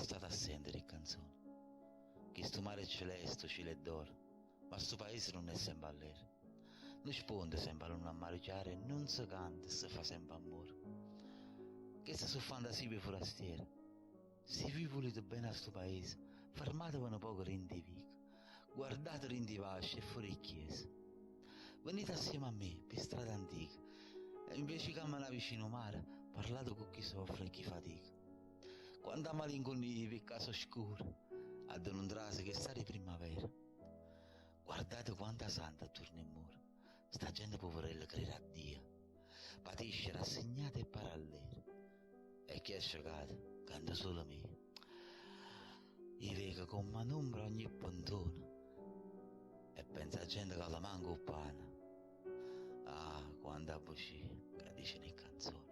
state assente di canzoni. Che sto mare è celeste, cielo è d'oro, ma sto paese non è sempre all'aria. Non sponde sempre a non mareggiare, non si canta, si fa sempre amore. Queste sono fantasie forastiere. Se vi volete bene a sto paese, fermatevi un poco rindi vico, guardate rindi vasci e fuori chiesa. Venite assieme a me per strada antica e invece che camminare vicino al mare, parlate con chi soffre e chi fatica. Quanta malinconia per caso scuro, ad inondarsi che sta di primavera. Guardate quanta santa attorno al muro, sta gente poverella crede a Dio, patisce rassegnata e parallele. E chi è scioccato, canta solo me. Io vedo come un'ombra ogni pontone e pensa a gente che la manca il pane. Ah, quanta voce che dice le canzoni.